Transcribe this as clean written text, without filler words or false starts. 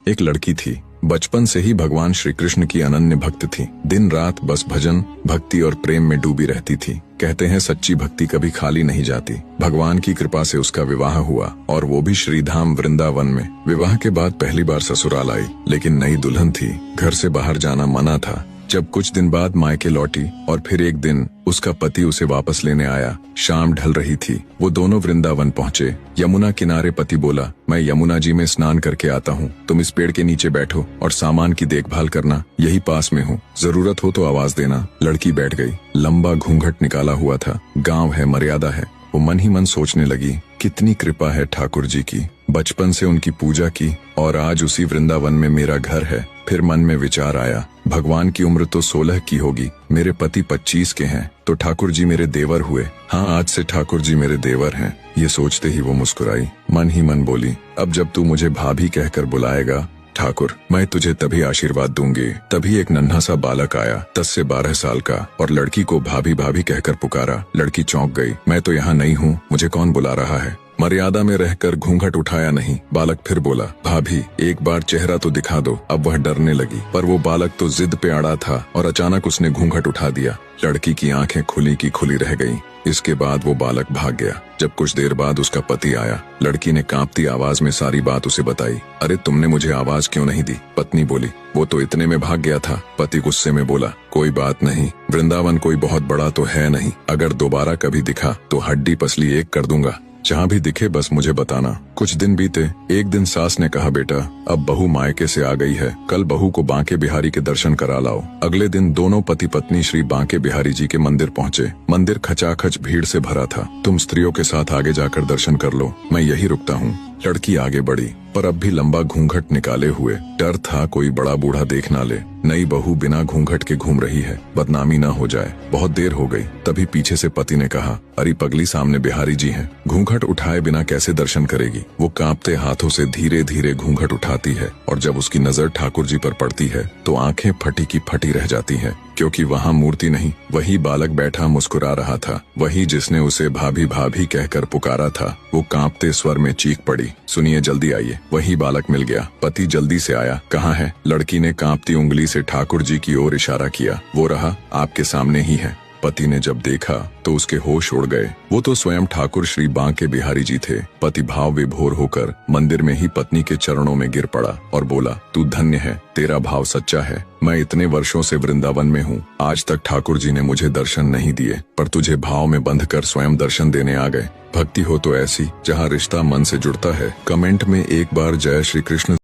एक लड़की थी। बचपन से ही भगवान श्री कृष्ण की अनन्य भक्त थी। दिन रात बस भजन, भक्ति और प्रेम में डूबी रहती थी। कहते हैं सच्ची भक्ति कभी खाली नहीं जाती। भगवान की कृपा से उसका विवाह हुआ, और वो भी श्रीधाम वृंदावन में। विवाह के बाद पहली बार ससुराल आई, लेकिन नई दुल्हन थी, घर से बाहर जाना मना था। जब कुछ दिन बाद मायके लौटी और फिर एक दिन उसका पति उसे वापस लेने आया। शाम ढल रही थी, वो दोनों वृंदावन पहुँचे। यमुना किनारे पति बोला, मैं यमुना जी में स्नान करके आता हूँ, तुम इस पेड़ के नीचे बैठो और सामान की देखभाल करना, यही पास में हूँ, जरूरत हो तो आवाज देना। लड़की बैठ गई। लंबा घूंघट निकाला हुआ था। गाँव है, मर्यादा है। वो मन ही मन सोचने लगी, कितनी कृपा है ठाकुर जी की। बचपन से उनकी पूजा की और आज उसी वृंदावन में मेरा घर है। फिर मन में विचार आया, भगवान की उम्र तो 16 की होगी, मेरे पति 25 के हैं, तो ठाकुर जी मेरे देवर हुए। हाँ, आज से ठाकुर जी मेरे देवर हैं। ये सोचते ही वो मुस्कुराई। मन ही मन बोली, अब जब तू मुझे भाभी कहकर बुलाएगा ठाकुर, मैं तुझे तभी आशीर्वाद दूंगी। तभी एक नन्हा सा बालक आया, 10 से 12 साल का, और लड़की को भाभी भाभी कहकर पुकारा। लड़की चौंक गई। मैं तो यहाँ नहीं हूँ, मुझे कौन बुला रहा है? मर्यादा में रहकर घूंघट उठाया नहीं। बालक फिर बोला, भाभी एक बार चेहरा तो दिखा दो। अब वह डरने लगी, पर वो बालक तो जिद पे अड़ा था और अचानक उसने घूंघट उठा दिया। लड़की की आंखें खुली की खुली रह गईं। इसके बाद वो बालक भाग गया। जब कुछ देर बाद उसका पति आया, लड़की ने कांपती आवाज में सारी बात उसे बताई। अरे तुमने मुझे आवाज क्यों नहीं दी? पत्नी बोली, वो तो इतने में भाग गया था। पति गुस्से में बोला, कोई बात नहीं, वृंदावन कोई बहुत बड़ा तो है नहीं, अगर दोबारा कभी दिखा तो हड्डी पसली एक कर दूंगा। जहाँ भी दिखे बस मुझे बताना। कुछ दिन बीते। एक दिन सास ने कहा, बेटा अब बहू मायके से आ गई है, कल बहू को बांके बिहारी के दर्शन करा लाओ। अगले दिन दोनों पति पत्नी श्री बांके बिहारी जी के मंदिर पहुँचे। मंदिर खचाखच भीड़ से भरा था। तुम स्त्रियों के साथ आगे जाकर दर्शन कर लो, मैं यही रुकता हूँ। लड़की आगे बढ़ी, पर अब भी लंबा घूंघट निकाले हुए। डर था कोई बड़ा बूढ़ा देख ना ले। नई बहू बिना घूंघट के घूम रही है, बदनामी ना हो जाए। बहुत देर हो गई। तभी पीछे से पति ने कहा, अरे पगली, सामने बिहारी जी हैं, घूंघट उठाए बिना कैसे दर्शन करेगी? वो कांपते हाथों से धीरे धीरे घूंघट उठाती है, और जब उसकी नजर ठाकुर जी पर पड़ती है तो आंखें फटी की फटी रह जाती हैं, क्योंकि वहाँ मूर्ति नहीं, वही बालक बैठा मुस्कुरा रहा था। वही जिसने उसे भाभी भाभी कहकर पुकारा था। वो कांपते स्वर में चीख पड़ी, सुनिए, जल्दी आइए। वही बालक मिल गया। पति जल्दी से आया। कहाँ है? लड़की ने कांपती उंगली से ठाकुर जी की ओर इशारा किया। वो रहा, आपके सामने ही है। पति ने जब देखा तो उसके होश उड़ गए। वो तो स्वयं ठाकुर श्री बांके बिहारी जी थे। पति भाव विभोर होकर मंदिर में ही पत्नी के चरणों में गिर पड़ा और बोला, तू धन्य है, तेरा भाव सच्चा है। मैं इतने वर्षों से वृंदावन में हूँ, आज तक ठाकुर जी ने मुझे दर्शन नहीं दिए, पर तुझे भाव में बंध कर स्वयं दर्शन देने आ गए। भक्ति हो तो ऐसी, जहाँ रिश्ता मन से जुड़ता है। कमेंट में एक बार जय श्री कृष्ण